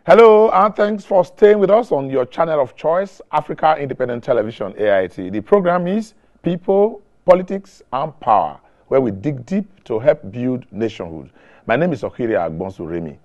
Hello, and thanks for staying with us on your channel of choice, Africa Independent Television, AIT. The program is People, Politics, and Power, where we dig deep to help build nationhood. My name is Okiria Agbonsu-Remi.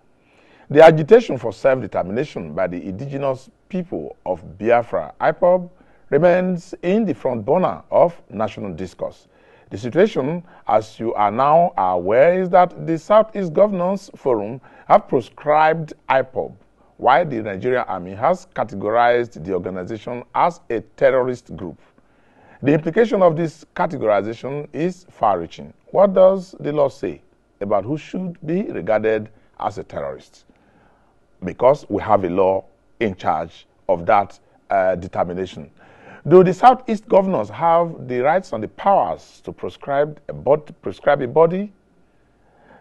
The agitation for self-determination by the indigenous people of Biafra, IPOB, remains in the front burner of national discourse. The situation, as you are now aware, is that the Southeast Governors Forum have proscribed IPOB, while the Nigerian Army has categorized the organization as a terrorist group. The implication of this categorization is far-reaching. What does the law say about who should be regarded as a terrorist? Because we have a law in charge of that determination. Do the Southeast governors have the rights and the powers to prescribe a body?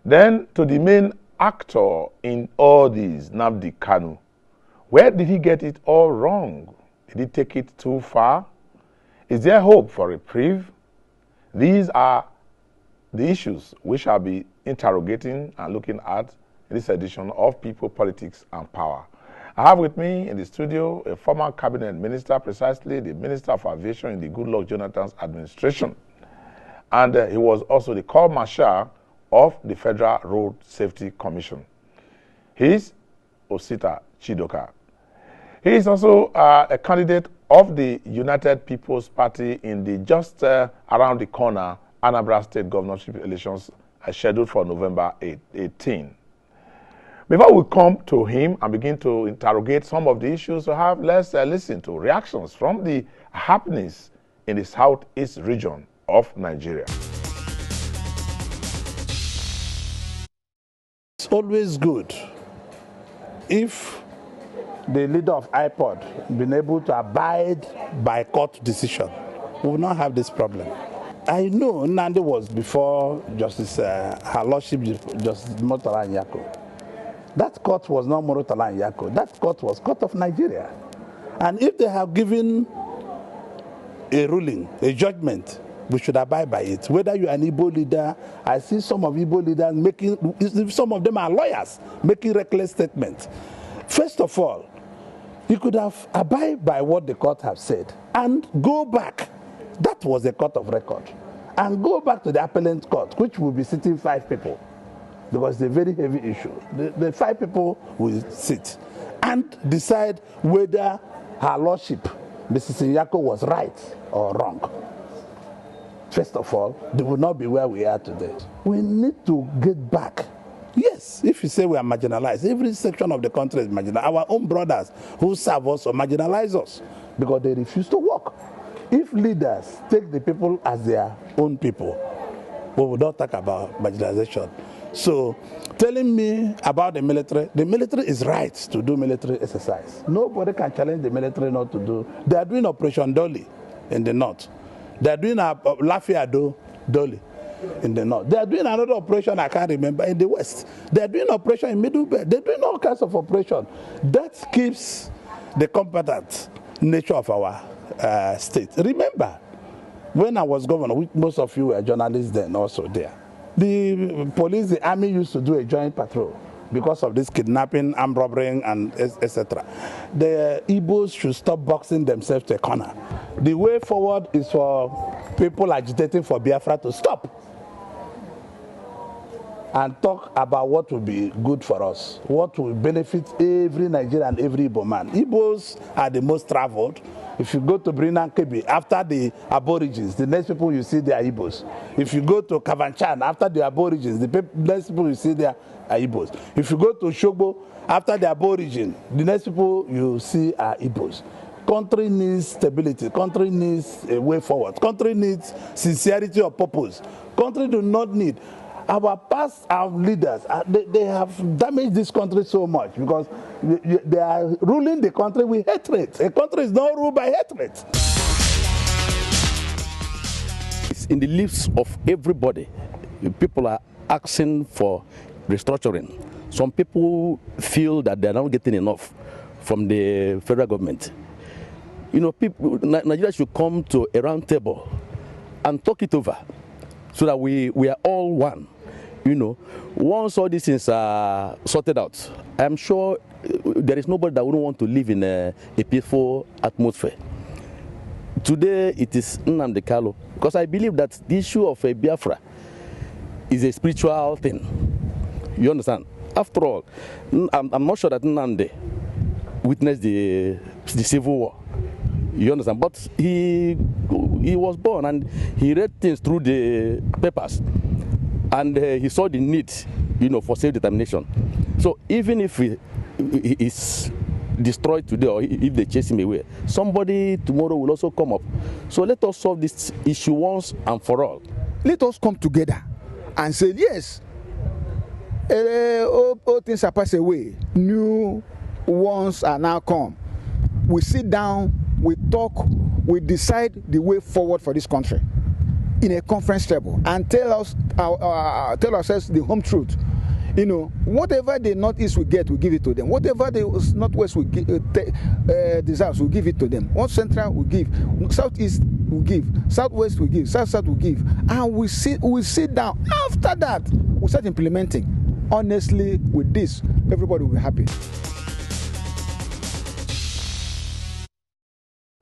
Then to the main actor in all these, Nnamdi Kanu, where did he get it all wrong? Did he take it too far? Is there hope for reprieve? These are the issues we shall be interrogating and looking at in this edition of People, Politics, and Power. I have with me in the studio a former cabinet minister, precisely the Minister of Aviation in the Goodluck Jonathan's administration. And he was also the Corps Marshal of the Federal Road Safety Commission. He is Osita Chidoka. He is also a candidate of the United People's Party in the just around the corner Anambra State Governorship Elections scheduled for November 18. Before we come to him and begin to interrogate some of the issues we have, let's listen to reactions from the happenings in the southeast region of Nigeria. It's always good if the leader of IPOD been able to abide by court decision. We will not have this problem. I know Nnamdi was before Justice, Her Lordship Justice Murtala Nyako. That court was not Murtala Nyako. That court was Court of Nigeria. And if they have given a ruling, a judgment, we should abide by it. Whether you are an Igbo leader, I see some of Igbo leaders making, some of them are lawyers, making reckless statements. First of all, you could have abide by what the court have said and go back. That was a court of record. And go back to the appellate court, which will be sitting 5 people. Because it's a very heavy issue. The 5 people will sit and decide whether Her Lordship, Mrs. Nyako, was right or wrong. First of all, they will not be where we are today. We need to get back. Yes, if you say we are marginalized, every section of the country is marginalized. Our own brothers who serve us or marginalize us because they refuse to work. If leaders take the people as their own people, we will not talk about marginalization. So, telling me about the military is right to do military exercise. Nobody can challenge the military not to do. They are doing Operation Dolly in the north. They are doing Lafiado Dolly in the north. They are doing another operation I can't remember in the west. They are doing operation in Middle Belt. They are doing all kinds of operation. That keeps the competent nature of our state. Remember, when I was governor, most of you were journalists then also there. The police, the army used to do a joint patrol because of this kidnapping, armed robbery, and etc. The Igbos should stop boxing themselves to a corner. The way forward is for people agitating for Biafra to stop and talk about what will be good for us, what will benefit every Nigerian and every Igbo man. Igbos are the most traveled. If you go to Brinan Kebi, after the Aborigines, the next people you see there are Igbos. If you go to Kavanchan, after the Aborigines, the next people you see there are Igbos. If you go to Shogbo, after the Aborigine, the next people you see are Igbos. Country needs stability. Country needs a way forward. Country needs sincerity of purpose. Country do not need. Our past leaders, they have damaged this country so much because they are ruling the country with hatred. A country is not ruled by hatred. It's in the lips of everybody. People are asking for restructuring. Some people feel that they're not getting enough from the federal government. You know, Nigeria should come to a round table and talk it over so that we are all one. You know, once all these things are sorted out, I'm sure there is nobody that wouldn't want to live in a peaceful atmosphere. Today it is Nnamdi Kanu, because I believe that the issue of Biafra is a spiritual thing. You understand? After all, I'm not sure that Nnamdi witnessed the civil war. You understand? But he was born and he read things through the papers, and he saw the need, for self-determination. So even if he is destroyed today, or if they chase him away, somebody tomorrow will also come up. So let us solve this issue once and for all. Let us come together and say, yes, all things are passed away, new ones are now come. We sit down, we talk, we decide the way forward for this country in a conference table, and tell ourselves the home truth. Whatever the Northeast will get, we give it to them. Whatever the Northwest will deserves, we give it to them. What Central will give, Southeast will give, Southwest will give, South will give, and we sit down. After that, we start implementing. Honestly, with this, everybody will be happy.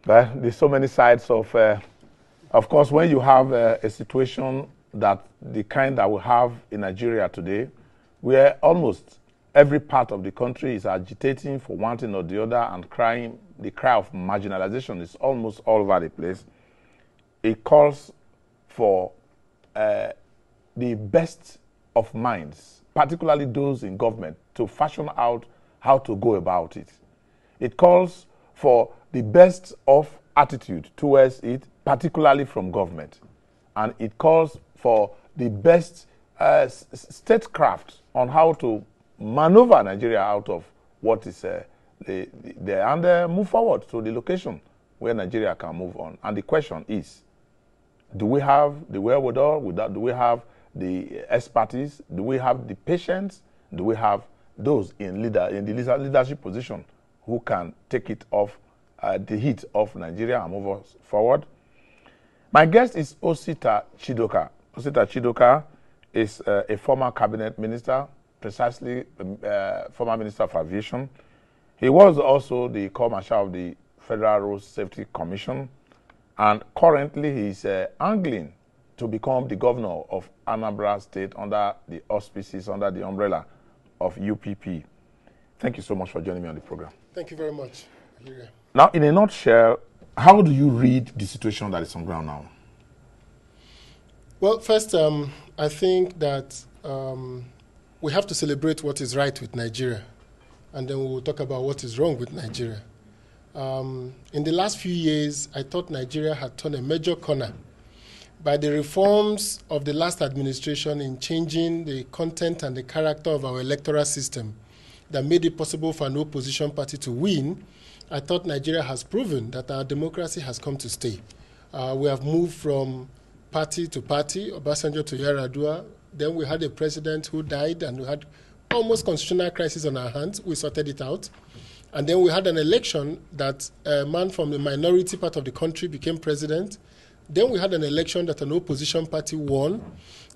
Well, there's so many sides of course, when you have a situation that the kind that we have in Nigeria today, where almost every part of the country is agitating for one thing or the other and crying, the cry of marginalization is almost all over the place. It calls for the best of minds, particularly those in government, to fashion out how to go about it. It calls for the best of attitude towards it, particularly from government. And it calls for the best statecraft on how to maneuver Nigeria out of what is there and move forward to the location where Nigeria can move on. And the question is, do we have the wherewithal? Do we have the expertise? Do we have the patience? Do we have those in the leadership position who can take it off the heat of Nigeria and move us forward? My guest is Osita Chidoka. Osita Chidoka is a former cabinet minister, precisely former minister of aviation. He was also the co-marshal of the Federal Road Safety Commission, and currently he's angling to become the governor of Anambra State under the auspices, under the umbrella of UPP. Thank you so much for joining me on the program. Thank you very much. Now, in a nutshell, how do you read the situation that is on ground now? Well, first, I think that we have to celebrate what is right with Nigeria, and then we will talk about what is wrong with Nigeria. In the last few years, I thought Nigeria had turned a major corner by the reforms of the last administration in changing the content and the character of our electoral system that made it possible for an opposition party to win. I thought Nigeria has proven that our democracy has come to stay. We have moved from party to party, Obasanjo to Yar'Adua. Then we had a president who died, and we had almost constitutional crisis on our hands. We sorted it out. And then we had an election that a man from the minority part of the country became president. Then we had an election that an opposition party won.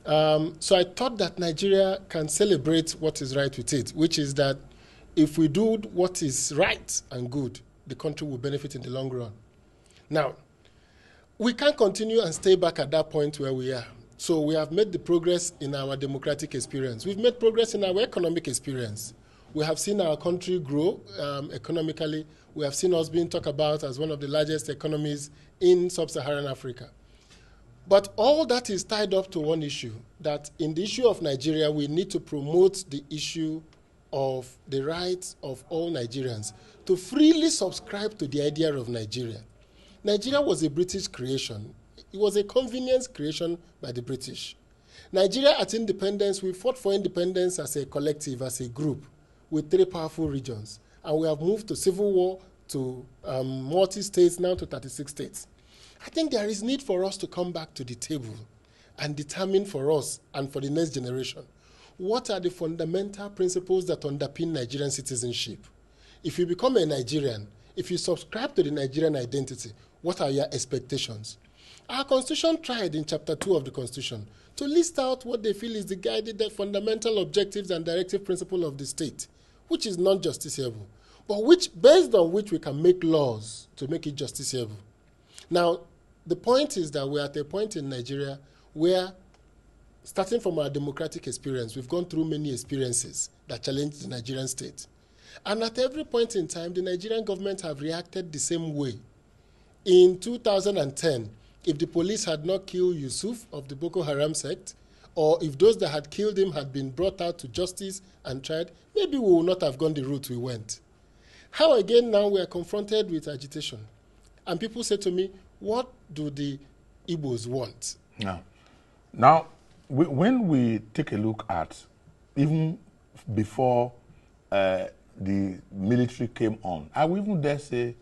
So I thought that Nigeria can celebrate what is right with it, which is that if we do what is right and good, the country will benefit in the long run. Now, we can't continue and stay back at that point where we are. So we have made the progress in our democratic experience. We've made progress in our economic experience. We have seen our country grow economically. We have seen us being talked about as one of the largest economies in sub-Saharan Africa. But all that is tied up to one issue, that in the issue of Nigeria, we need to promote the issue of the rights of all Nigerians to freely subscribe to the idea of Nigeria. Nigeria was a British creation. It was a convenience creation by the British. Nigeria at independence, we fought for independence as a collective, as a group, with 3 powerful regions. And we have moved to civil war, to multi-states, now to 36 states. I think there is need for us to come back to the table and determine for us and for the next generation, what are the fundamental principles that underpin Nigerian citizenship? If you become a Nigerian, if you subscribe to the Nigerian identity, what are your expectations? Our Constitution tried in Chapter 2 of the Constitution to list out what they feel is the fundamental objectives and directive principle of the state, which is non-justiciable. but based on which we can make laws to make it justiciable. Now, the point is that we're at a point in Nigeria where, starting from our democratic experience, we've gone through many experiences that challenge the Nigerian state. And at every point in time, the Nigerian government have reacted the same way. In 2010, if the police had not killed Yusuf of the Boko Haram sect, or if those that had killed him had been brought out to justice and tried, maybe we would not have gone the route we went. How again now we are confronted with agitation? And people say to me, what do the Igbos want? Now, when we take a look at, even before the military came on, I will even dare say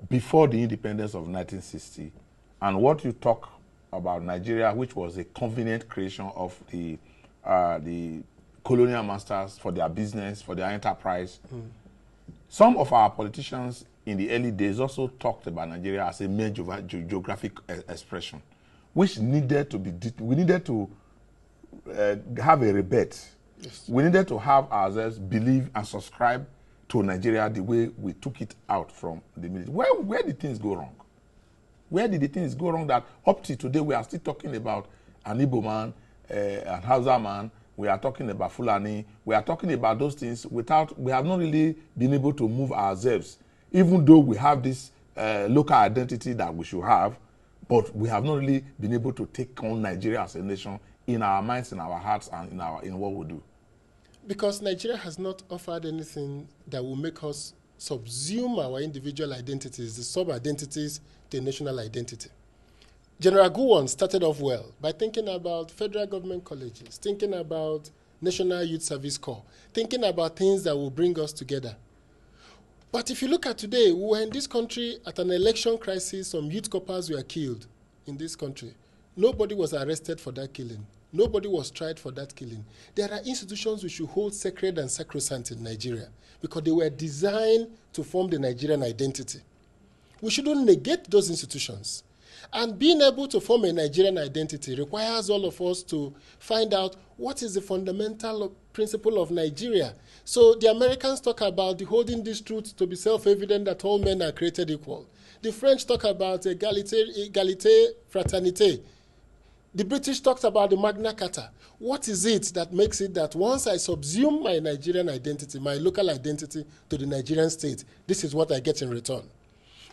before the independence of 1960, and what you talk about Nigeria, which was a convenient creation of the colonial masters for their business, for their enterprise. Some of our politicians in the early days also talked about Nigeria as a mere geographic expression, which needed to be, we needed to have a rebate. Yes. We needed to have ourselves believe and subscribe to Nigeria the way we took it out from the military. Where did things go wrong? Where did the things go wrong that up to today we are still talking about an Igbo man, an Hausa man, we are talking about Fulani, we are talking about those things without, we have not really been able to move ourselves, even though we have this local identity that we should have, but we have not really been able to take on Nigeria as a nation in our minds, in our hearts, and in what we do. Because Nigeria has not offered anything that will make us subsume our individual identities, the sub-identities, to a national identity. General Gowon started off well by thinking about federal government colleges, thinking about National Youth Service Corps, thinking about things that will bring us together. But if you look at today, we were in this country at an election crisis, some youth corpers were killed in this country. Nobody was arrested for that killing. Nobody was tried for that killing. There are institutions we should hold sacred and sacrosanct in Nigeria because they were designed to form the Nigerian identity. We shouldn't negate those institutions. And being able to form a Nigerian identity requires all of us to find out what is the fundamental principle of Nigeria. So the Americans talk about the holding this truth to be self-evident that all men are created equal. The French talk about égalité, fraternité. The British talks about the Magna Carta. What is it that makes it that once I subsume my Nigerian identity, my local identity to the Nigerian state, this is what I get in return?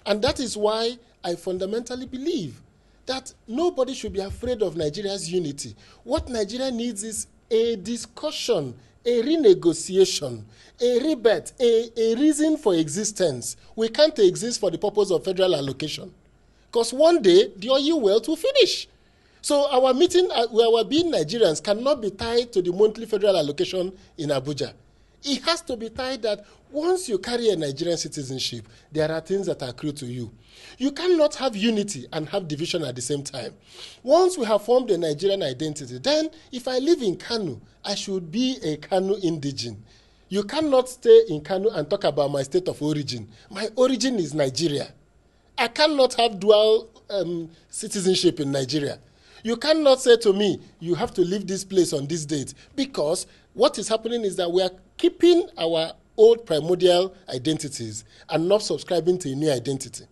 And that is why I fundamentally believe that nobody should be afraid of Nigeria's unity. What Nigeria needs is a discussion, a renegotiation, a rebate, a reason for existence. We can't exist for the purpose of federal allocation. Because one day, the oil wealth will finish. So our meeting, our being Nigerians cannot be tied to the monthly federal allocation in Abuja. It has to be tied that once you carry a Nigerian citizenship, there are things that accrue to you. You cannot have unity and have division at the same time. Once we have formed a Nigerian identity, then if I live in Kano, I should be a Kano indigene. You cannot stay in Kano and talk about my state of origin. My origin is Nigeria. I cannot have dual citizenship in Nigeria. You cannot say to me, you have to leave this place on this date, because what is happening is that we are keeping our old primordial identities and not subscribing to a new identity.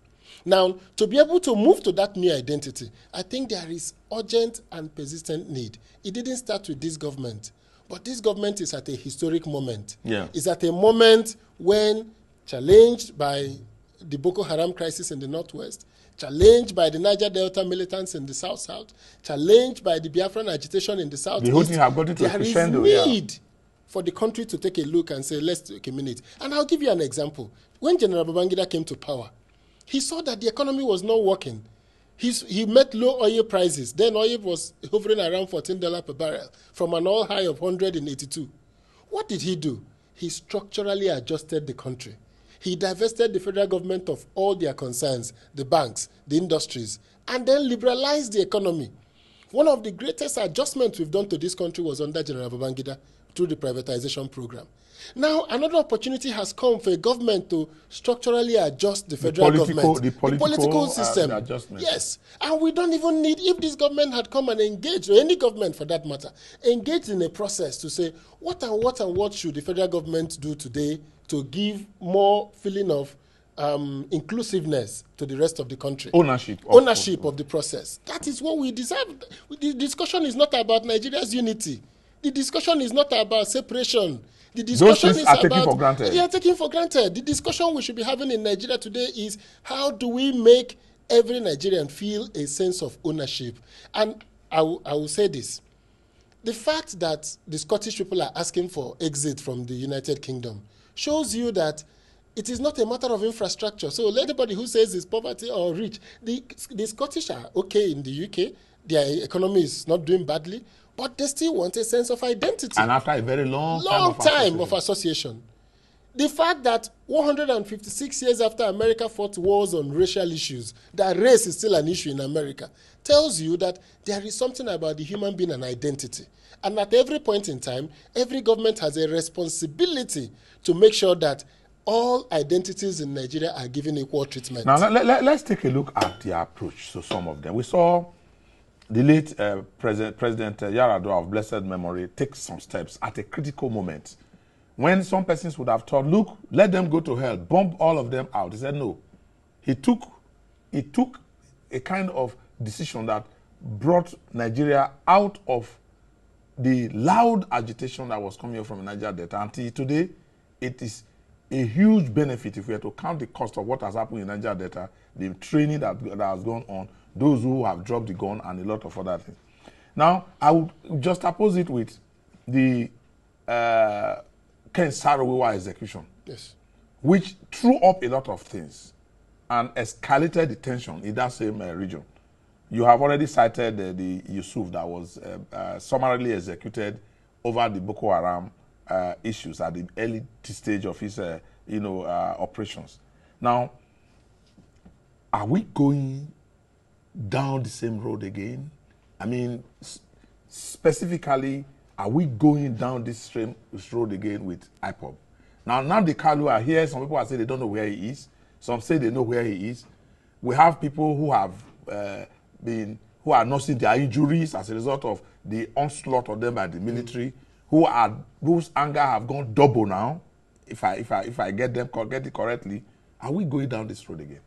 Now, to be able to move to that new identity, I think there is urgent and persistent need. It didn't start with this government, but this government is at a historic moment. Yeah. It's at a moment when, challenged by the Boko Haram crisis in the Northwest, challenged by the Niger Delta militants in the South-South, challenged by the Biafran agitation in the South-East, there is need for the country to take a look and say, let's take a minute. And I'll give you an example. When General Babangida came to power, he saw that the economy was not working. He met low oil prices. Then oil was hovering around $14 per barrel from an oil high of 182. What did he do? He structurally adjusted the country. He divested the federal government of all their concerns, the banks, the industries, and then liberalized the economy. One of the greatest adjustments we've done to this country was under General Babangida, through the privatization program. Now, another opportunity has come for a government to structurally adjust the federal government. The political system. Adjustment. Yes. And we don't even need, if this government had come and engaged, or any government for that matter, engaged in a process to say, what should the federal government do today to give more feeling of inclusiveness to the rest of the country. Ownership of the process. That is what we deserve. The discussion is not about Nigeria's unity. The discussion is not about separation. The discussion is about, taken for granted. They are taken for granted. The discussion we should be having in Nigeria today is how do we make every Nigerian feel a sense of ownership? And I will say this. The fact that the Scottish people are asking for exit from the United Kingdom shows you that it is not a matter of infrastructure. So anybody who says it's poverty or rich, the Scottish are okay in the UK. Their economy is not doing badly, but they still want a sense of identity. And after a very long time of association. The fact that 156 years after America fought wars on racial issues, that race is still an issue in America, tells you that there is something about the human being and identity. And at every point in time, every government has a responsibility to make sure that all identities in Nigeria are given equal treatment. Now, let's take a look at the approach to some of them. We saw the late President Yaradua of blessed memory take some steps at a critical moment when some persons would have thought, look, let them go to hell, bomb all of them out. He said no. He took a kind of decision that brought Nigeria out of the loud agitation that was coming from the Niger Delta. Until today, it is a huge benefit if we are to count the cost of what has happened in Niger Delta, the training that has gone on, those who have dropped the gun, and a lot of other things. Now, I would just oppose it with the Ken Saro-Wiwa execution, yes, which threw up a lot of things and escalated the tension in that same region. You have already cited the Yusuf that was summarily executed over the Boko Haram issues at the early stage of his, operations. Now, are we going down the same road again? I mean, specifically, are we going down this road again with IPOB? Now the Kalu are here. Some people are saying they don't know where he is. Some say they know where he is. We have people who have who are nursing their injuries as a result of the onslaught on them by the military, whose anger have gone double now. If I get it correctly, are we going down this road again?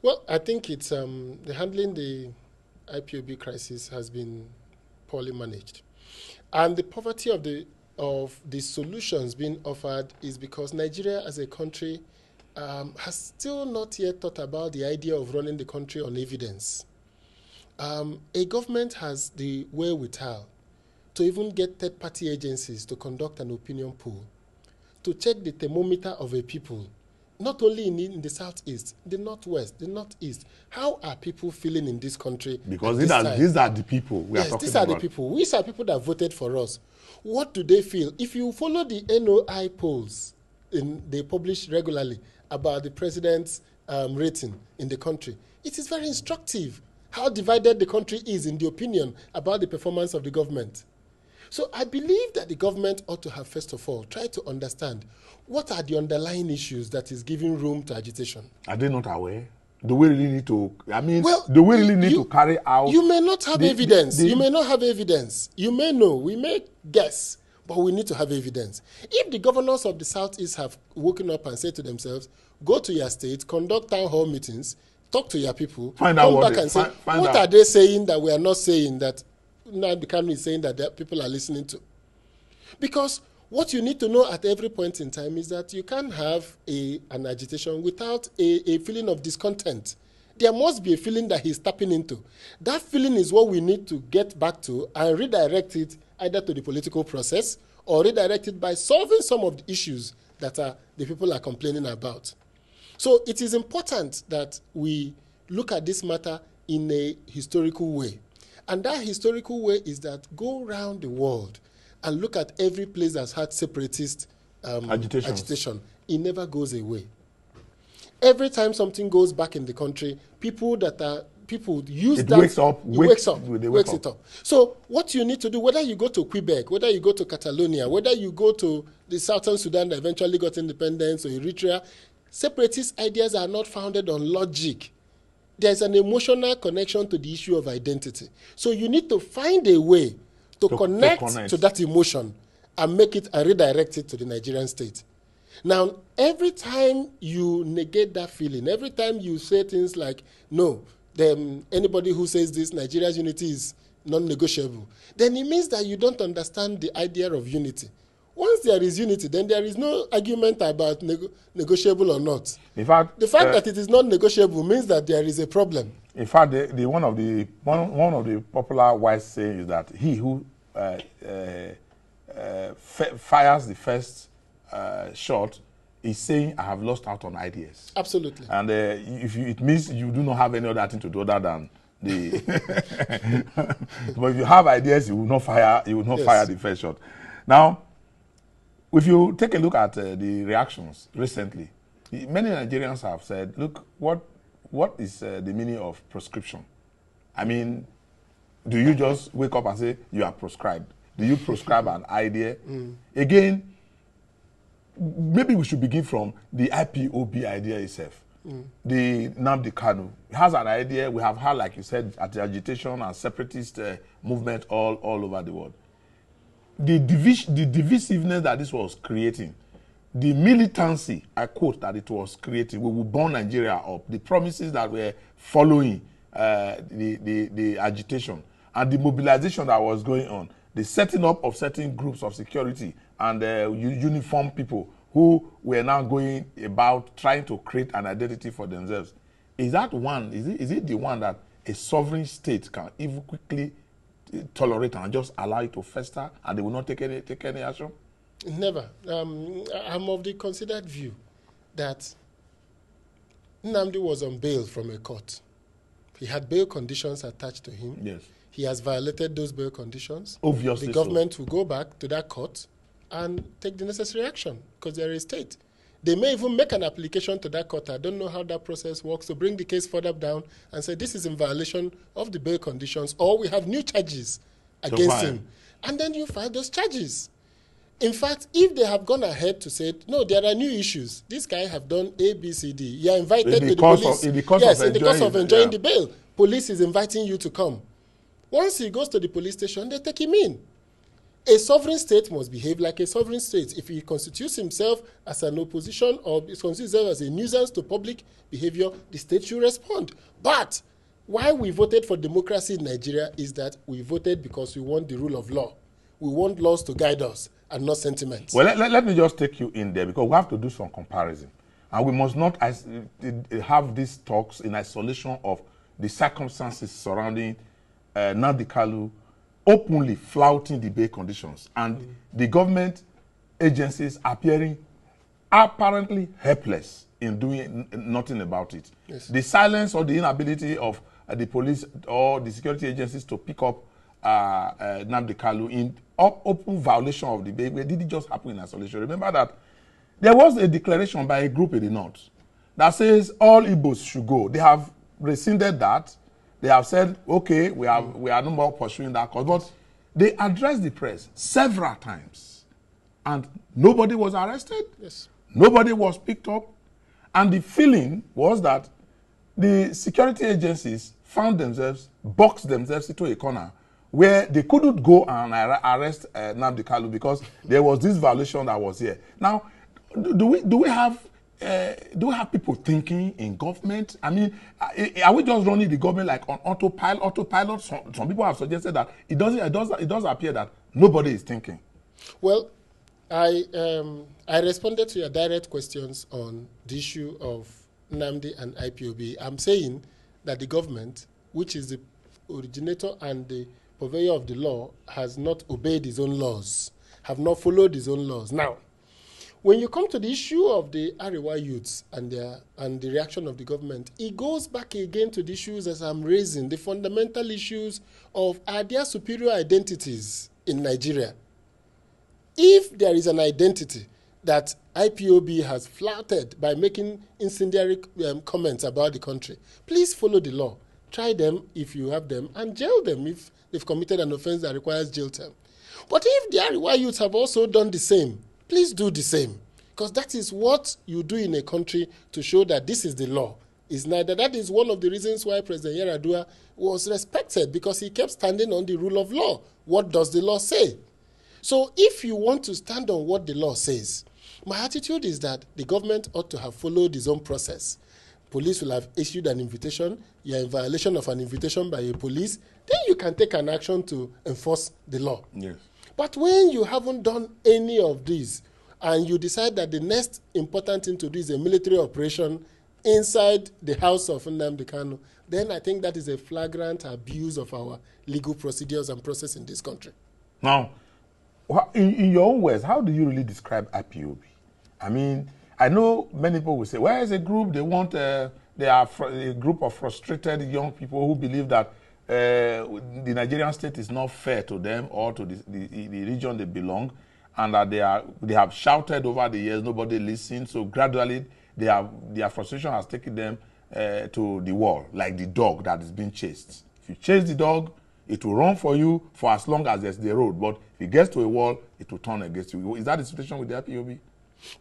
Well, I think it's the handling the IPOB crisis has been poorly managed, and the poverty of the solutions being offered is because Nigeria as a country has still not yet thought about the idea of running the country on evidence. A government has the wherewithal to even get third-party agencies to conduct an opinion poll, to check the thermometer of a people, not only in the southeast, the northwest, the northeast. How are people feeling in this country? Because these are the people we are talking about. These are the people. These are people that voted for us. What do they feel? If you follow the NOI polls they publish regularly about the president's rating in the country, it is very instructive how divided the country is in the opinion about the performance of the government. So I believe that the government ought to have, first of all, tried to understand what are the underlying issues that is giving room to agitation. Are they not aware? Do we really need to, do we really need to carry out? You may not have evidence. You may not have evidence. You may know. We may guess, but we need to have evidence. If the governors of the Southeast have woken up and said to themselves, go to your state, conduct town hall meetings, talk to your people, come back and say, what are they saying that we are not saying that Nnamdi Kanu is saying that people are listening to? Because what you need to know at every point in time is that you can't have an agitation without a feeling of discontent. There must be a feeling that he's tapping into. That feeling is what we need to get back to and redirect it either to the political process or redirect it by solving some of the issues that the people are complaining about. So it is important that we look at this matter in a historical way. And that historical way is that go around the world and look at every place that's had separatist agitation. It never goes away. Every time something goes back in the country, people that are people use it that. Wakes up, it wakes up. wakes it up. So what you need to do, whether you go to Quebec, whether you go to Catalonia, whether you go to the Southern Sudan that eventually got independence, or Eritrea, separatist ideas are not founded on logic. There's an emotional connection to the issue of identity. So you need to find a way to connect to that emotion and make it and redirect it to the Nigerian state. Now, every time you negate that feeling, every time you say things like, no, anybody who says this, Nigeria's unity is non-negotiable, then it means that you don't understand the idea of unity. Once there is unity, then there is no argument about negotiable or not. In fact, the fact that it is not negotiable means that there is a problem. In fact, one of the popular wise sayings is that he who fires the first shot is saying, I have lost out on ideas. Absolutely. And it means you do not have any other thing to do other than the. But if you have ideas, you will not fire. You will not fire the first shot. Now, if you take a look at the reactions recently, many Nigerians have said, "Look, what is the meaning of proscription? I mean, do you just wake up and say you are proscribed? Do you proscribe an idea?" Again, maybe we should begin from the IPOB idea itself. The Nnamdi Kanu has an idea. We have had, like you said, agitation and separatist movement all over the world. The divisiveness that this was creating, the militancy, I quote, that it was creating, we will burn Nigeria up, the promises that were following the agitation, and the mobilization that was going on, the setting up of certain groups of security and uniformed people who were now going about trying to create an identity for themselves. Is that one, is it the one that a sovereign state can even quickly tolerate and just allow it to fester and they will not take any action? Never. I'm of the considered view that Nnamdi was on bail from a court. He had bail conditions attached to him. Yes. He has violated those bail conditions. Obviously, the government will go back to that court and take the necessary action because they're a state. They may even make an application to that court. I don't know how that process works, to bring the case further down and say this is in violation of the bail conditions, or we have new charges against him. And then you file those charges. In fact, if they have gone ahead to say, no, there are new issues, this guy have done A, B, C, D, you are invited to the police. In the course of enjoying the bail, police is inviting you to come. Once he goes to the police station, they take him in. A sovereign state must behave like a sovereign state. If he constitutes himself as an opposition or constitutes himself as a nuisance to public behavior, the state should respond. But why we voted for democracy in Nigeria is that we voted because we want the rule of law. We want laws to guide us and not sentiments. Well, let me just take you in there because we have to do some comparison. And we must not have these talks in isolation of the circumstances surrounding Nnamdi Kanu openly flouting the bail conditions and the government agencies appearing apparently helpless in doing nothing about it. Yes. The silence or the inability of the police or the security agencies to pick up Nnamdi Kanu in open violation of the bail. Did it just happen in isolation? Remember that there was a declaration by a group in the north that says all Igbos should go. They have rescinded that. They have said, okay, we are no more pursuing that cause. But they addressed the press several times. And nobody was arrested. Yes. Nobody was picked up. And the feeling was that the security agencies found themselves, boxed themselves into a corner where they couldn't go and arrest Nnamdi Kanu because there was this violation that was here. Now, do we have people thinking in government? I mean, are we just running the government like on autopilot? Some people have suggested that it does appear that nobody is thinking. Well, I responded to your direct questions on the issue of Nnamdi and IPOB. I'm saying that the government, which is the originator and the purveyor of the law, has not obeyed his own laws, have not followed his own laws. Now, when you come to the issue of the Arewa youths and the reaction of the government, it goes back again to the issues as I'm raising, the fundamental issues of are there superior identities in Nigeria? If there is an identity that IPOB has flouted by making incendiary comments about the country, please follow the law. try them if you have them, and jail them if they've committed an offense that requires jail term. But if the Ariwa youths have also done the same, please do the same. Because that is what you do in a country to show that this is the law. Is neither. That is one of the reasons why President Yar'Adua was respected, because he kept standing on the rule of law. What does the law say? So if you want to stand on what the law says, my attitude is that the government ought to have followed its own process. Police will have issued an invitation. You are in violation of an invitation by a police. Then you can take an action to enforce the law. Yes. But when you haven't done any of these, and you decide that the next important thing to do is a military operation inside the house of Nnamdi Kanu, then I think that is a flagrant abuse of our legal procedures and process in this country. Now, in your own words, how do you really describe IPOB? I mean, I know many people will say, well, as a group, they want, they are a group of frustrated young people who believe that the Nigerian state is not fair to them or to the region they belong, and that they have shouted over the years, nobody listened, so gradually their frustration has taken them to the wall, like the dog that is being chased. If you chase the dog, it will run for you for as long as there's the road, but if it gets to a wall, it will turn against you. Is that the situation with the IPOB?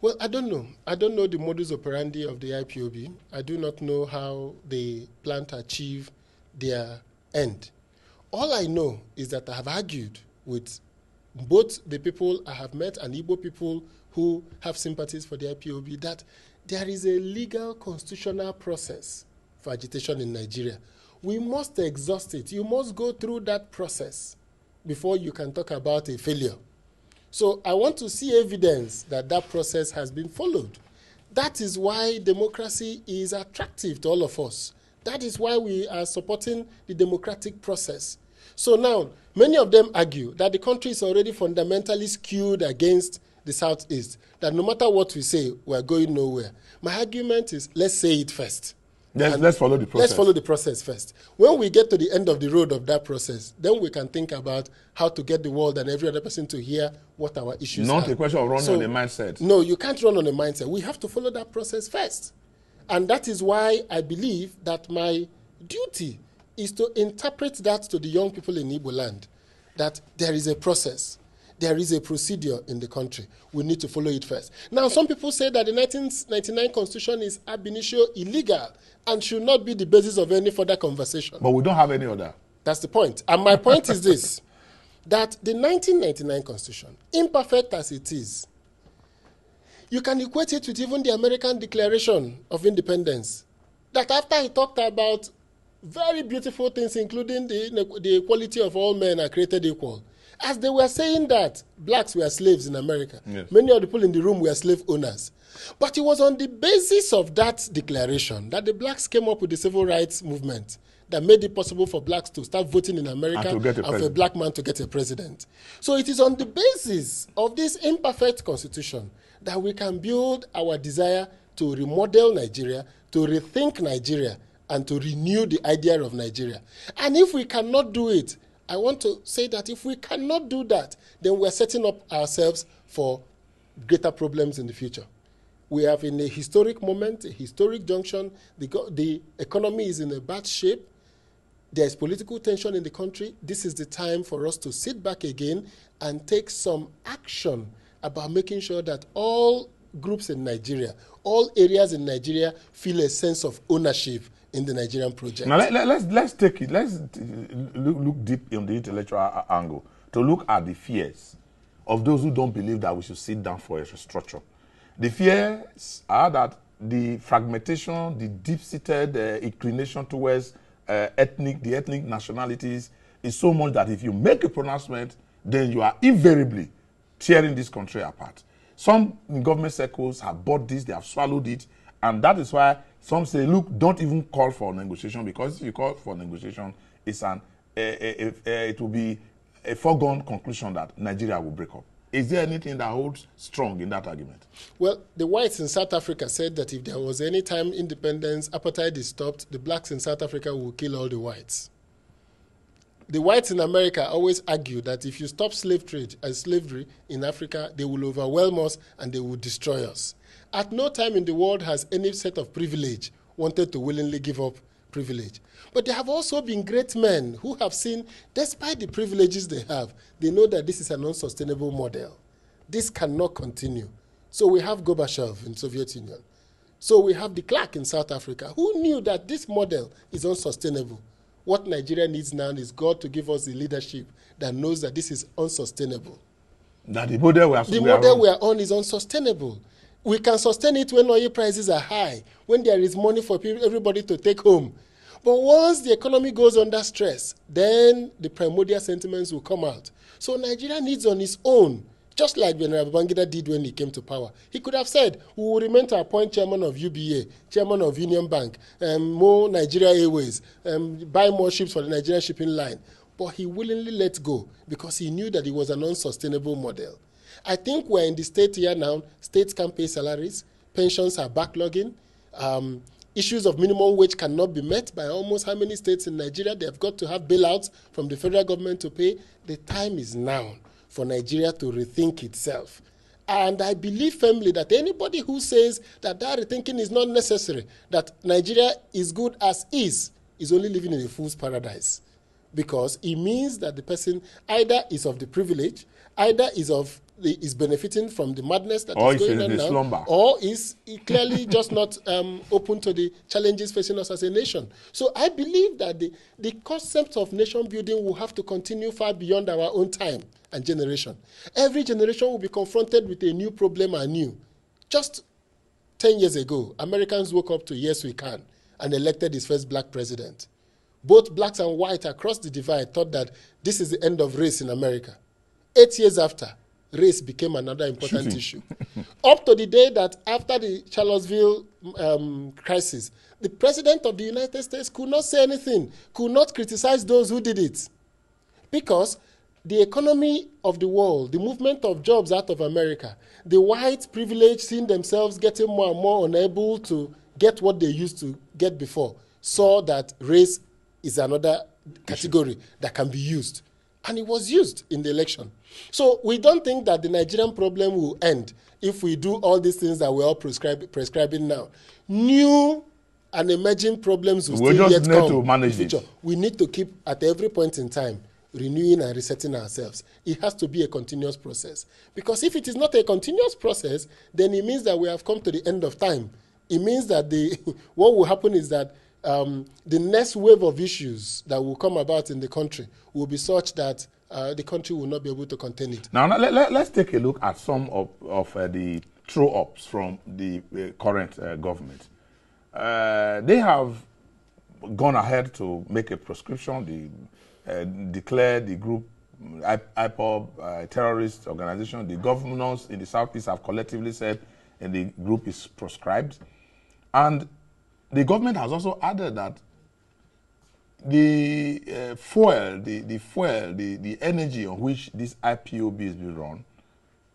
Well, I don't know. I don't know the modus operandi of the IPOB. I do not know how they plan to achieve their end. All I know is that I have argued with both the people I have met and Igbo people who have sympathies for the IPOB that there is a legal constitutional process for agitation in Nigeria. We must exhaust it. You must go through that process before you can talk about a failure. So I want to see evidence that that process has been followed. That is why democracy is attractive to all of us. That is why we are supporting the democratic process. So now, many of them argue that the country is already fundamentally skewed against the Southeast, that no matter what we say, we're going nowhere. My argument is, let's say it first. Let's follow the process. Let's follow the process first. When we get to the end of the road of that process, then we can think about how to get the world and every other person to hear what our issues are. Not a question of running on a mindset. No, you can't run on a mindset. We have to follow that process first. And that is why I believe that my duty is to interpret that to the young people in Igbo land, that there is a process. There is a procedure in the country. We need to follow it first. Now, some people say that the 1999 Constitution is ab initio illegal and should not be the basis of any further conversation. But we don't have any other. That's the point. And my point is this, that the 1999 Constitution, imperfect as it is, you can equate it with even the American Declaration of Independence, that after he talked about very beautiful things, including the equality of all men are created equal, as they were saying that blacks were slaves in America, yes, many of the people in the room were slave owners. But it was on the basis of that declaration that the blacks came up with the civil rights movement that made it possible for blacks to start voting in America and for a black man to get a president. So it is on the basis of this imperfect constitution that we can build our desire to remodel Nigeria, to rethink Nigeria, and to renew the idea of Nigeria. And if we cannot do it, I want to say that if we cannot do that, then we're setting up ourselves for greater problems in the future. We have in a historic moment, a historic junction. The economy is in a bad shape. There's political tension in the country. This is the time for us to sit back again and take some action about making sure that all groups in Nigeria, all areas in Nigeria feel a sense of ownership in the Nigerian project. Now let's take it. Let's look deep in the intellectual angle to look at the fears of those who don't believe that we should sit down for a restructure. The fears are that the fragmentation, the deep-seated inclination towards the ethnic nationalities is so much that if you make a pronouncement, then you are invariably tearing this country apart. Some in government circles have bought this, they have swallowed it, and that is why some say, look, don't even call for negotiation, because if you call for negotiation, it's it will be a foregone conclusion that Nigeria will break up. Is there anything that holds strong in that argument? Well, the whites in South Africa said that if there was any time independence, apartheid is stopped, the blacks in South Africa will kill all the whites. The whites in America always argue that if you stop slave trade and slavery in Africa, they will overwhelm us and they will destroy us. At no time in the world has any set of privilege wanted to willingly give up privilege. But there have also been great men who have seen, despite the privileges they have, they know that this is an unsustainable model. This cannot continue. So we have Gorbachev in Soviet Union. So we have de Klerk in South Africa, who knew that this model is unsustainable. What Nigeria needs now is God to give us the leadership that knows that this is unsustainable. That the model we are on is unsustainable. We can sustain it when oil prices are high, when there is money for everybody to take home. But once the economy goes under stress, then the primordial sentiments will come out. So Nigeria needs on its own, just like Venerable Babangida did when he came to power. He could have said, we will remain to appoint chairman of UBA, chairman of Union Bank, more Nigeria Airways, buy more ships for the Nigerian shipping line. But he willingly let go because he knew that it was an unsustainable model. I think we're in the state here now. States can't pay salaries. Pensions are backlogging. Issues of minimum wage cannot be met by almost how many states in Nigeria? They have got to have bailouts from the federal government to pay. The time is now for Nigeria to rethink itself. And I believe firmly that anybody who says that rethinking is not necessary, that Nigeria is good as is only living in a fool's paradise. Because it means that the person either is of the privilege, either is benefiting from the madness that is going on now, slumber, or is clearly just not open to the challenges facing us as a nation. So I believe that the concept of nation building will have to continue far beyond our own time and generation. Every generation will be confronted with a new problem anew. Just 10 years ago, Americans woke up to yes, we can, and elected his first black president. Both blacks and white across the divide thought that this is the end of race in America. 8 years after, race became another important issue. Up to the day that after the Charlottesville crisis, the president of the United States could not say anything, could not criticize those who did it. Because the economy of the world, the movement of jobs out of America, the white privilege seeing themselves getting more and more unable to get what they used to get before, saw that race is another category that can be used. And it was used in the election. So we don't think that the Nigerian problem will end if we do all these things that we're all prescribing now. New and emerging problems will still yet come to manage in the future. We need to keep, at every point in time, renewing and resetting ourselves. It has to be a continuous process. Because if it is not a continuous process, then it means that we have come to the end of time. It means that what will happen is that the next wave of issues that will come about in the country will be such that the country will not be able to contain it. Now let's take a look at some of the throw-ups from the current government. They have gone ahead to make a prescription. They declared the group IPOB terrorist organization. The governors in the Southeast have collectively said and the group is proscribed. And the government has also added that the energy on which this IPOB is being run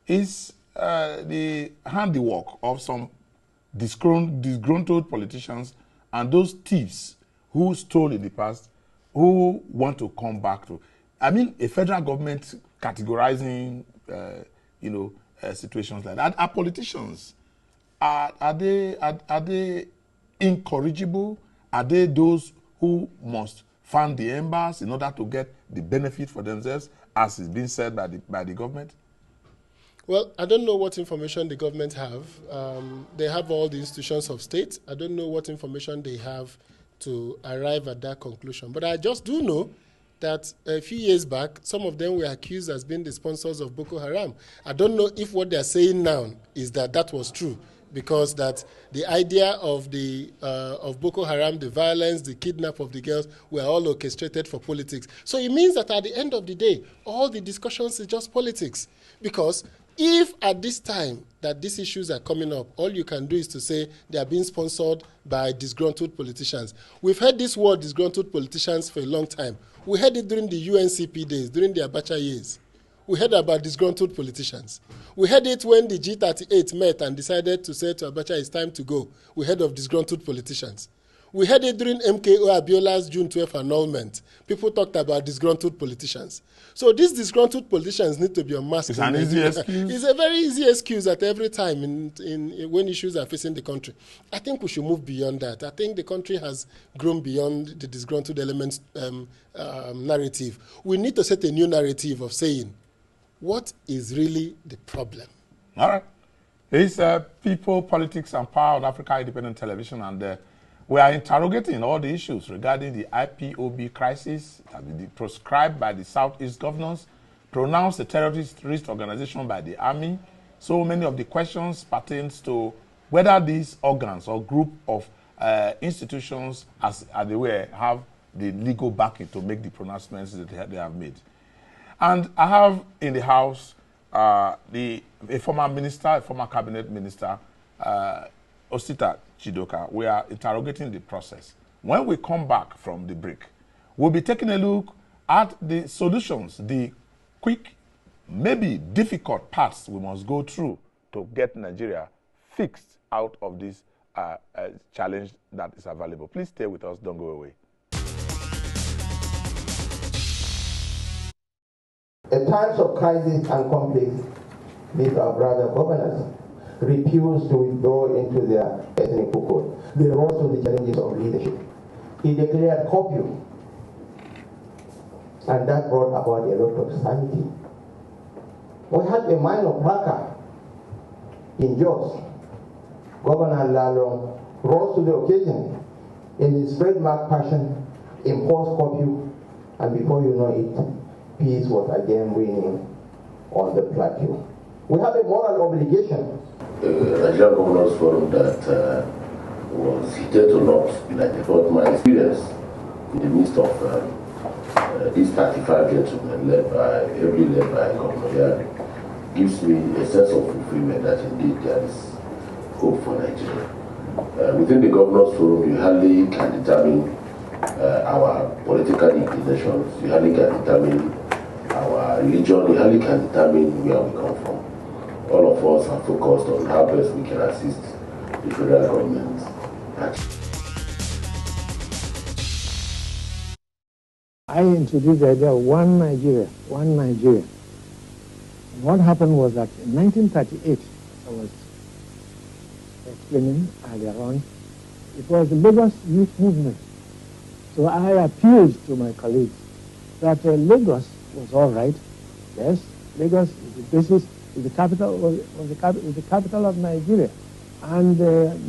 is the handiwork of some disgruntled politicians and those thieves who stole in the past, who want to come back to. I mean, a federal government categorizing, situations like that. Are politicians, are they incorrigible? Are they those who must fan the embers in order to get the benefit for themselves, as is being said by the government? Well, I don't know what information the government have. They have all the institutions of state. I don't know what information they have to arrive at that conclusion. But I just do know that a few years back, some of them were accused as being the sponsors of Boko Haram. I don't know if what they're saying now is that was true, because that the idea of of Boko Haram, the violence, the kidnap of the girls, were all orchestrated for politics. So it means that at the end of the day, all the discussions is just politics. Because if at this time that these issues are coming up, all you can do is to say they are being sponsored by disgruntled politicians. We've heard this word disgruntled politicians for a long time. We heard it during the UNCP days, during the Abacha years. We heard about disgruntled politicians. We heard it when the G38 met and decided to say to Abacha, it's time to go. We heard of disgruntled politicians. We had it during MKO Abiola's June 12th annulment. People talked about disgruntled politicians. So these disgruntled politicians need to be unmasked. It's an easy excuse. It's a very easy excuse at every time when issues are facing the country. I think we should move beyond that. I think the country has grown beyond the disgruntled elements narrative. We need to set a new narrative of saying, what is really the problem? All right. It's People, Politics and Power on Africa Independent Television, and we are interrogating all the issues regarding the IPOB crisis that has been proscribed by the Southeast governors, pronounced a terrorist organization by the army. So many of the questions pertains to whether these organs or group of institutions, as they were, have the legal backing to make the pronouncements that they have made. And I have in the House a former minister, a former cabinet minister, Osita Chidoka. We are interrogating the process. When we come back from the break, we'll be taking a look at the solutions, the quick, maybe difficult paths we must go through to get Nigeria fixed out of this challenge that is available. Please stay with us, don't go away. At times of crisis and conflict, these our brother governors refused to withdraw into their ethnic code. They rose to the challenges of leadership. He declared curfew, and that brought about a lot of sanity. We had a minor cracker in Jos. Governor Lalong rose to the occasion in his trademark fashion, imposed curfew, and before you know it, peace was again reigning on the plateau. We have a moral obligation. The Nigerian Governors Forum that was heated to not like about my experience in the midst of these 35 gentlemen led by Governor Yari gives me a sense of fulfillment that indeed there is hope for Nigeria. Within the Governors Forum, you hardly can determine our political inclinations, you hardly can determine our religion, you hardly can determine where we come from. All of us are focused on how best we can assist the federal government. I introduced the idea of one Nigeria, one Nigeria. And what happened was that in 1938, I was explaining earlier on, it was the Lagos Youth Movement. So I appealed to my colleagues that Lagos was all right. Yes, Lagos is the basis, is the capital, is the capital of Nigeria, and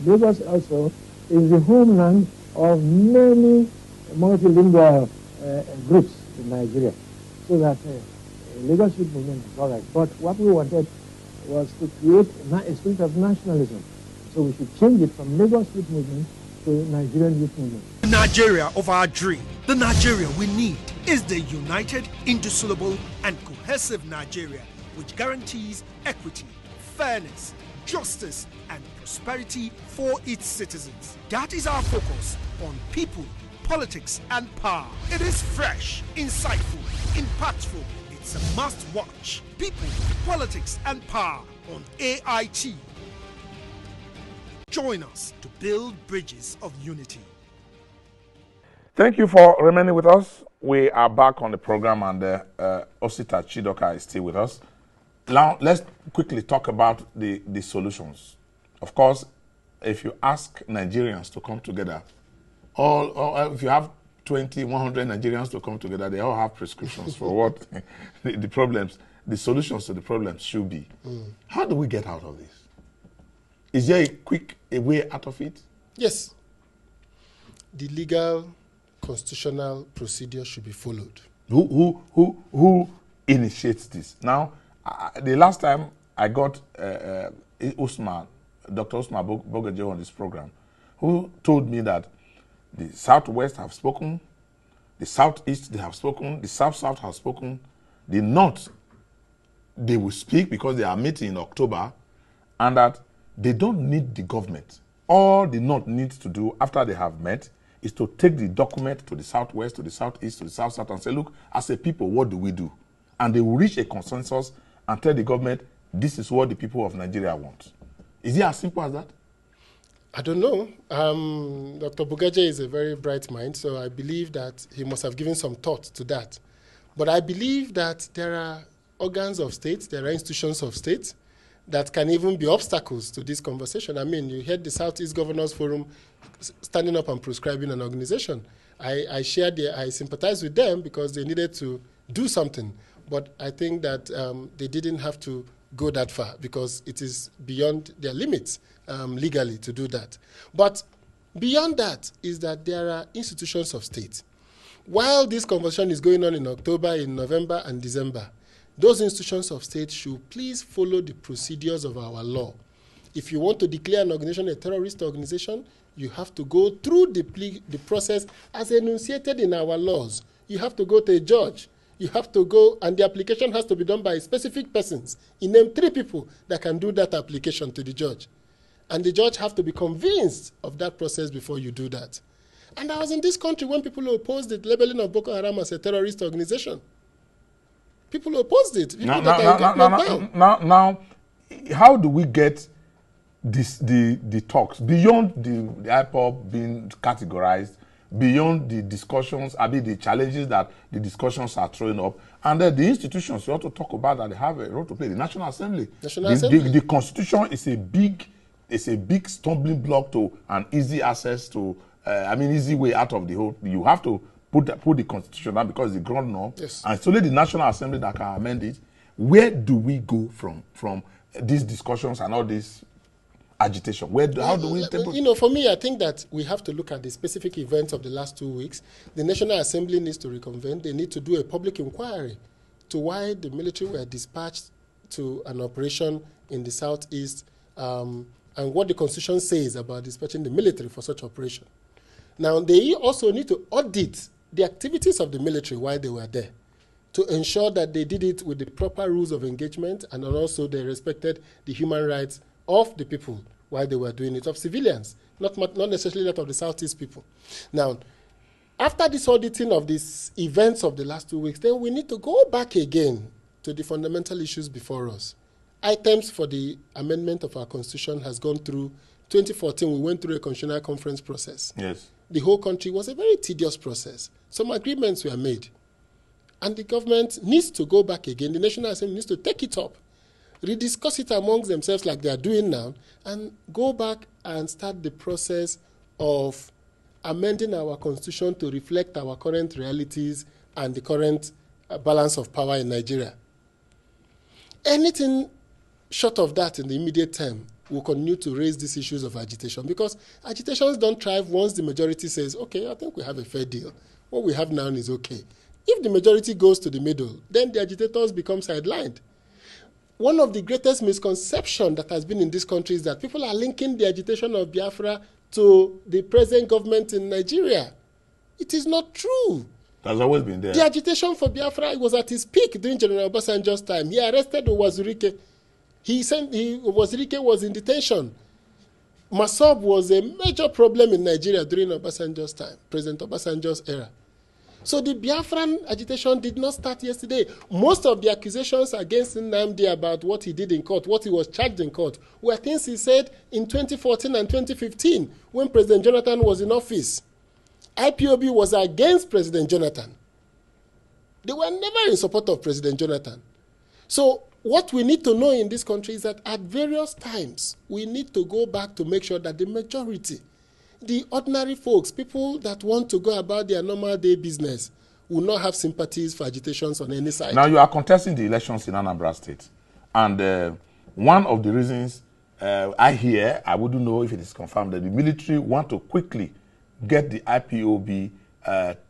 Lagos also is the homeland of many multilingual groups in Nigeria. So that Lagos Youth Movement is all right. But what we wanted was to create a spirit of nationalism. So we should change it from Lagos Youth Movement to Nigerian Youth Movement. The Nigeria of our dream, the Nigeria we need, is the united, indissoluble, and cohesive Nigeria, which guarantees equity, fairness, justice, and prosperity for its citizens. That is our focus on people, politics, and power. It is fresh, insightful, impactful. It's a must-watch. People, politics, and power on AIT. Join us to build bridges of unity. Thank you for remaining with us. We are back on the program, and Osita Chidoka is still with us. Now, let's quickly talk about the solutions. Of course, if you ask Nigerians to come together, if you have 100 Nigerians to come together, they all have prescriptions for what the problems, the solutions to the problems should be. How do we get out of this? Is there a way out of it? Yes. The legal constitutional procedure should be followed. Who initiates this? Now, the last time I got Dr. Usman Bogajo on this program, who told me that the Southwest have spoken, the Southeast they have spoken, the South have spoken, the North they will speak because they are meeting in October, and that they don't need the government. All the North needs to do after they have met is to take the document to the Southwest, to the Southeast, to the South, and say, look, as a people, what do we do? And they will reach a consensus and tell the government, this is what the people of Nigeria want. Is it as simple as that? I don't know. Dr. Bugaje is a very bright mind, so I believe that he must have given some thought to that. But I believe that there are organs of state, there are institutions of state that can even be obstacles to this conversation. I mean, you heard the Southeast Governors Forum standing up and proscribing an organization. I sympathize with them because they needed to do something. But I think that they didn't have to go that far because it is beyond their limits legally to do that. But beyond that is that there are institutions of state. While this conversation is going on in October, in November, and December, those institutions of state should please follow the procedures of our law. If you want to declare an organization a terrorist organization, you have to go through the process as enunciated in our laws. You have to go to a judge. You have to go, and the application has to be done by specific persons. You name 3 people that can do that application to the judge. And the judge have to be convinced of that process before you do that. And I was in this country when people opposed the labeling of Boko Haram as a terrorist organization. People opposed it. People now, how do we get the talks beyond the IPOB being categorized, beyond the discussions, the challenges that the discussions are throwing up, and then the institutions you have to talk about that they have a role to play. The National Assembly. The Constitution is a big stumbling block to an easy access to, easy way out of the whole. You have to put the Constitution down because it's the ground norm. Yes. And it's only the National Assembly that can amend it. Where do we go from these discussions and all this agitation? How do we? For me, I think that we have to look at the specific events of the last 2 weeks. The National Assembly needs to reconvene. They need to do a public inquiry to why the military were dispatched to an operation in the southeast, and what the Constitution says about dispatching the military for such operation. Now, they also need to audit the activities of the military while they were there to ensure that they did it with the proper rules of engagement, and also they respected the human rights of the people while they were doing it, of civilians, not necessarily that of the Southeast people. Now, after this auditing of these events of the last 2 weeks, then we need to go back again to the fundamental issues before us. Items for the amendment of our Constitution has gone through. 2014, we went through a constitutional conference process. Yes. The whole country was a very tedious process. Some agreements were made. And the government needs to go back again. The National Assembly needs to take it up, rediscuss it amongst themselves like they are doing now, and go back and start the process of amending our Constitution to reflect our current realities and the current balance of power in Nigeria. Anything short of that in the immediate term will continue to raise these issues of agitation, because agitations don't thrive once the majority says, okay, I think we have a fair deal. What we have now is okay. If the majority goes to the middle, then the agitators become sidelined. One of the greatest misconceptions that has been in this country is that people are linking the agitation of Biafra to the present government in Nigeria. It is not true. That's always been there. The agitation for Biafra was at its peak during General Obasanjo's time. He arrested Owazurike. Owazurike was in detention. Masob was a major problem in Nigeria during Obasanjo's time, President Obasanjo's era. So the Biafran agitation did not start yesterday. Most of the accusations against Nnamdi about what he did in court, what he was charged in court, were things he said in 2014 and 2015 when President Jonathan was in office. IPOB was against President Jonathan. They were never in support of President Jonathan. So what we need to know in this country is that at various times, we need to go back to make sure that the majority, the ordinary folks, people that want to go about their normal day business, will not have sympathies for agitations on any side. Now, you are contesting the elections in Anambra State. And one of the reasons I hear, I wouldn't know if it is confirmed, that the military want to quickly get the IPOB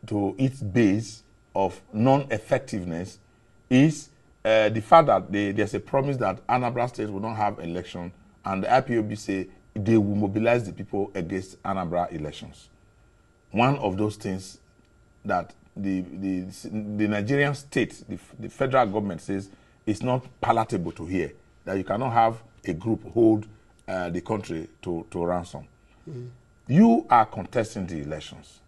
to its base of non-effectiveness is the fact that there's a promise that Anambra State will not have election, and the IPOB say they will mobilize the people against Anambra elections. One of those things that the Nigerian state, the federal government says is not palatable to hear, that you cannot have a group hold the country to ransom. Mm-hmm. You are contesting the elections.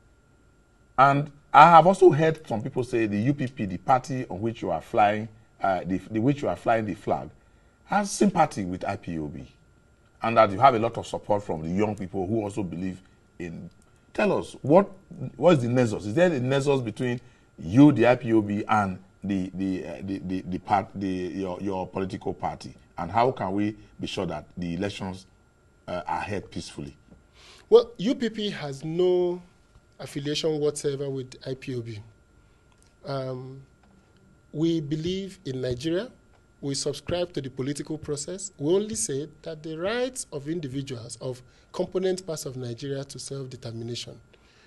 And I have also heard some people say the UPP, the party on which you are flying, which you are flying the flag, has sympathy with IPOB. and that you have a lot of support from the young people who also believe in. Tell us, what is the nexus? Is there a nexus between you, the IPOB, and your political party? And how can we be sure that the elections are held peacefully? Well, UPP has no affiliation whatsoever with IPOB. We believe in Nigeria. We subscribe to the political process. We only say that the rights of individuals, of component parts of Nigeria to self-determination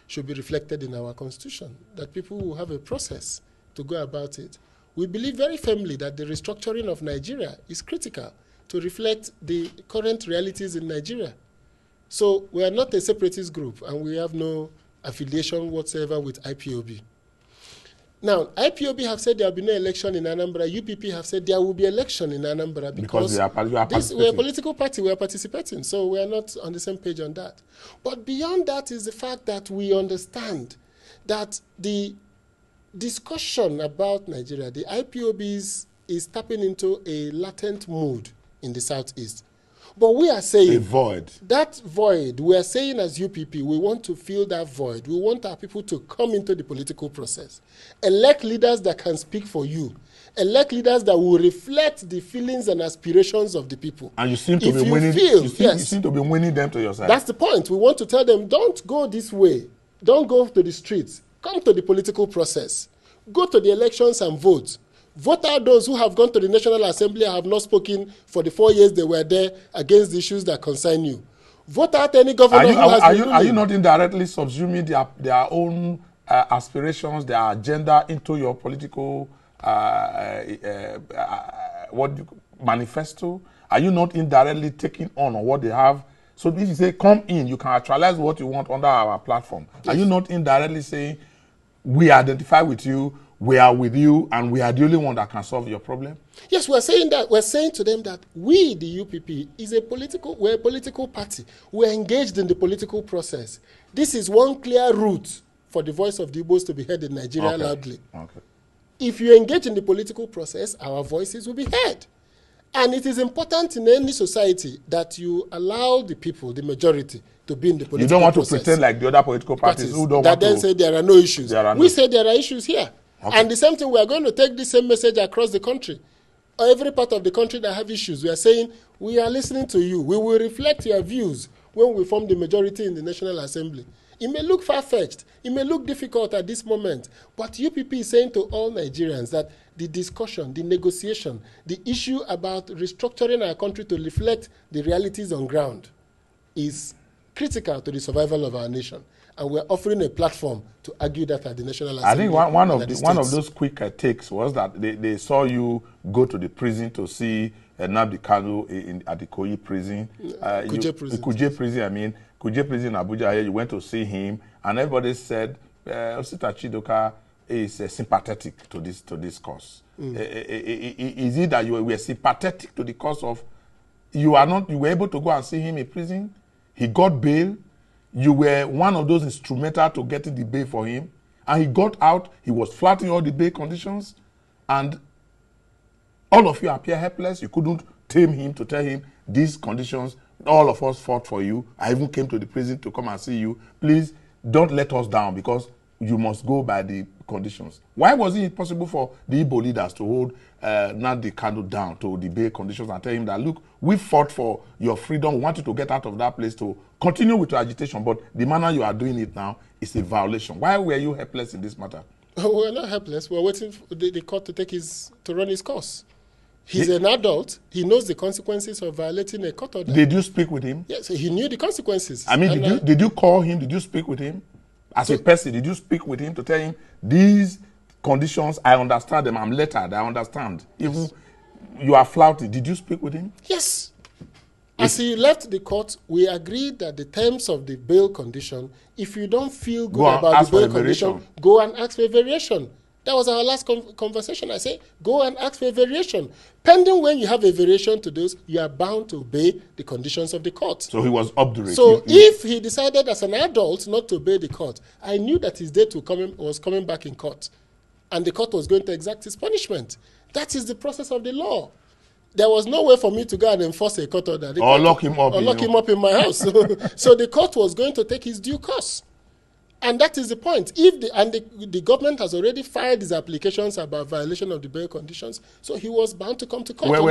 should be reflected in our constitution, that people will have a process to go about it. We believe very firmly that the restructuring of Nigeria is critical to reflect the current realities in Nigeria. So we are not a separatist group, and we have no affiliation whatsoever with IPOB. Now, IPOB have said there will be no election in Anambra. UPP have said there will be election in Anambra because we are participating. We're a political party, we are participating, so we are not on the same page on that. But beyond that is the fact that we understand that the discussion about Nigeria, the IPOB is tapping into a latent mood in the Southeast. But we are saying... A void. That void, we are saying as UPP, we want to fill that void. We want our people to come into the political process. Elect leaders that can speak for you. Elect leaders that will reflect the feelings and aspirations of the people. And you seem to be winning. You seem to be winning them to your side. That's the point. We want to tell them, don't go this way. Don't go to the streets. Come to the political process. Go to the elections and vote. Vote out those who have gone to the National Assembly and have not spoken for the 4 years they were there against the issues that concern you. Vote out any governor who has been ruling. Are you not indirectly subsuming their own aspirations, their agenda into your political manifesto? Are you not indirectly taking on what they have? So if you say, come in, you can actualize what you want under our platform. Yes. Are you not indirectly saying, we identify with you, we are with you, and we are the only one that can solve your problem? Yes, we're saying that. We're saying to them that we, the UPP, we're a political party. We're engaged in the political process. This is one clear route for the voice of the Igbos to be heard in Nigeria loudly. Okay. If you engage in the political process, our voices will be heard. And it is important in any society that you allow the people, the majority, to be in the political process. You don't want to pretend like the other political parties who don't want to... That then say there are no issues. We say there are issues here. Okay. And the same thing, we are going to take the same message across the country. Every part of the country that have issues, we are saying, we are listening to you. We will reflect your views when we form the majority in the National Assembly. It may look far-fetched. It may look difficult at this moment. But UPP is saying to all Nigerians that the discussion, the negotiation, the issue about restructuring our country to reflect the realities on ground is critical to the survival of our nation. And we're offering a platform to argue that at the National Assembly. I think one of those quick takes was that they saw you go to the prison to see Nnamdi Kanu at the Ikoyi prison. Kuje prison, I mean. Kuje prison in Abuja, you went to see him, and everybody said, Osita Chidoka is sympathetic to this cause. Is it that you were sympathetic to the cause of, you were able to go and see him in prison? He got bail. You were one of those instrumental to getting the bail for him, and he got out. He was flouting all the bail conditions, and all of you appear helpless. You couldn't tame him to tell him these conditions. All of us fought for you. I even came to the prison to come and see you. Please don't let us down because you must go by the conditions. Why was it possible for the Igbo leaders to hold Nnamdi Kanu down to the bail conditions and tell him that, look, we fought for your freedom. We want you to get out of that place to continue with your agitation, but the manner you are doing it now is a violation. Why were you helpless in this matter? We're not helpless. We're waiting for the court to run his course. He's an adult. He knows the consequences of violating a court order. Did you speak with him? Yes, he knew the consequences. I mean, did you call him? Did you speak with him? As a person, did you speak with him to tell him, these conditions, I understand them, I'm lettered, I understand. Even you are flouting, did you speak with him? Yes. As he left the court, we agreed that the terms of the bail condition, if you don't feel good about the bail condition, go and ask for a variation. That was our last conversation. I said, go and ask for a variation. Pending when you have a variation to those, you are bound to obey the conditions of the court. So he was obdurate. So if he decided as an adult not to obey the court, I knew that his date was coming back in court. And the court was going to exact his punishment. That is the process of the law. there was no way for me to go and enforce a court order. Or lock him up. Or lock him up in my house. So the court was going to take his due course. And that is the point. If the government has already filed his applications about violation of the bail conditions, so he was bound to come to court.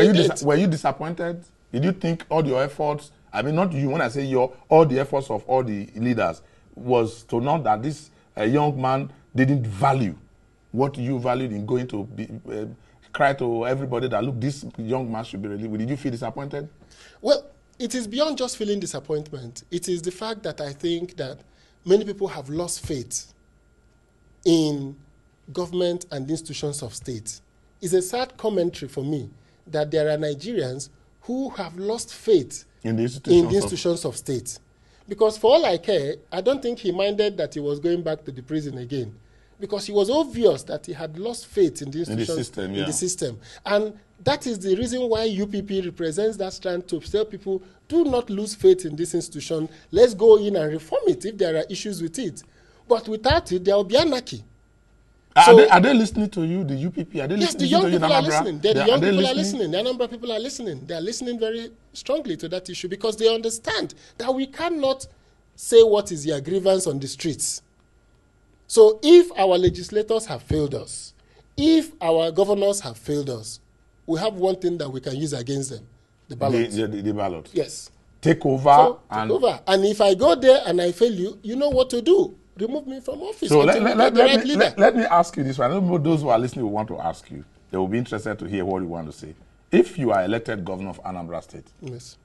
Were you disappointed? Did you think all your efforts, I mean, not you, when I say all the efforts of all the leaders was to know that this young man didn't value what you valued in going to cry to everybody that, look, this young man should be released? Did you feel disappointed? Well, it is beyond just feeling disappointment. It is the fact that I think that many people have lost faith in government and institutions of state. It's a sad commentary for me that there are Nigerians who have lost faith in the institutions of state. Because for all I care, I don't think he minded that he was going back to the prison again. Because it was obvious that he had lost faith in the institutions, in the system. And that is the reason why UPP represents that strand to tell people, do not lose faith in this institution. Let's go in and reform it if there are issues with it. But without it, there will be anarchy. Are they listening to you, the UPP? Are they yes, the young people are listening. The young people are listening. The Anambra people are listening. They are listening very strongly to that issue because they understand that we cannot say what is their grievance on the streets. So if our legislators have failed us, if our governors have failed us, we have one thing that we can use against them, the ballot. The ballot. Yes. Take over. And if I go there and I fail you, you know what to do. Remove me from office. So let me ask you this one. I know those who are listening will want to ask you. They will be interested to hear what you want to say. If you are elected governor of Anambra State, yes,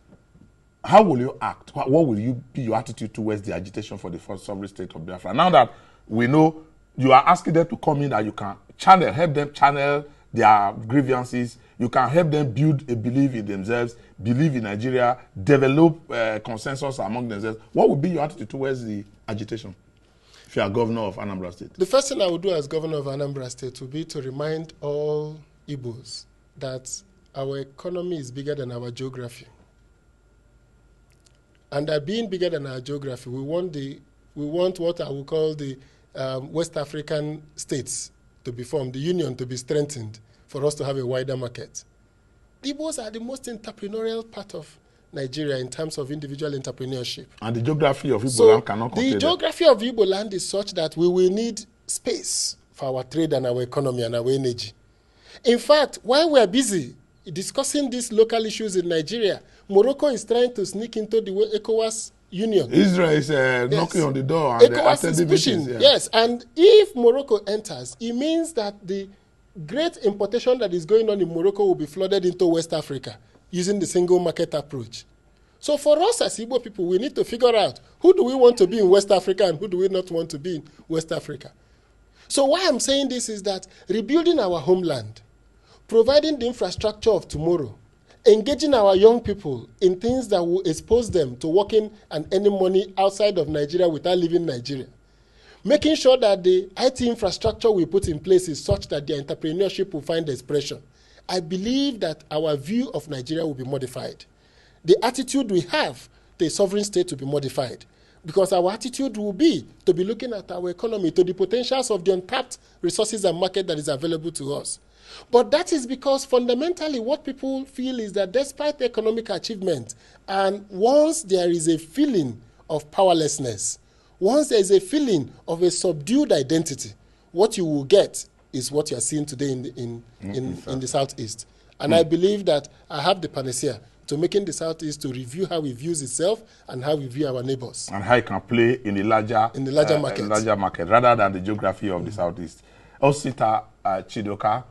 how will you act? What will be your attitude towards the agitation for the first sovereign state of Biafra? Now that we know you are asking them to come in, that you can help them channel their grievances, you can help them build a belief in themselves, believe in Nigeria, develop consensus among themselves. What would be your attitude towards the agitation if you are governor of Anambra State? The first thing I would do as governor of Anambra State would be to remind all Igbos that our economy is bigger than our geography. And that being bigger than our geography, we want what I would call the West African states to be formed, the union to be strengthened for us to have a wider market. The Igbos are the most entrepreneurial part of Nigeria in terms of individual entrepreneurship. And the geography of Igbo land cannot contain the geography of Igbo land is such that we will need space for our trade and our economy and our energy. In fact, while we are busy discussing these local issues in Nigeria, Morocco is trying to sneak into the ECOWAS union. Israel is knocking on the door. And ECOWAS is pushing, yes. And if Morocco enters, it means that the great importation that is going on in Morocco will be flooded into West Africa using the single market approach. So for us as Igbo people, we need to figure out who do we want to be in West Africa and who do we not want to be in West Africa. So why I'm saying this is that rebuilding our homeland, providing the infrastructure of tomorrow, engaging our young people in things that will expose them to working and earning money outside of Nigeria without leaving Nigeria, making sure that the IT infrastructure we put in place is such that their entrepreneurship will find expression. I believe that our view of Nigeria will be modified. The attitude we have to a sovereign state will be modified because our attitude will be to be looking at our economy, to the potentials of the untapped resources and market that is available to us. But that is because fundamentally what people feel is that despite economic achievement, and once there is a feeling of powerlessness, once there is a feeling of a subdued identity, what you will get is what you are seeing today in the Southeast. And I believe that I have the panacea to making the Southeast to review how it views itself and how we view our neighbors. And how it can play in the larger market rather than the geography of the Southeast. Osita Chidoka,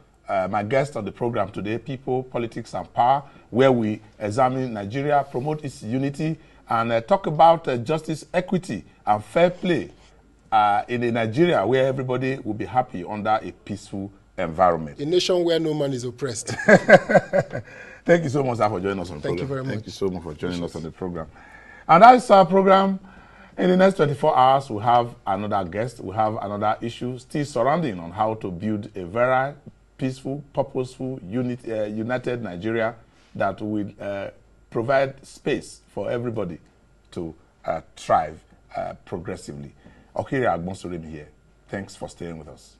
my guest on the program today, People, Politics and Power, where we examine Nigeria, promote its unity, and talk about justice, equity, and fair play in a Nigeria where everybody will be happy under a peaceful environment. A nation where no man is oppressed. Thank you so much, sir, for joining us on the program. Thank you very much. Thank you so much for joining us on the program. And that's our program. In the next 24 hours, we'll have another guest. We'll have another issue still surrounding on how to build a very peaceful, purposeful, united Nigeria that will provide space for everybody to thrive progressively. Okiri Agbonsoremi here. Thanks for staying with us.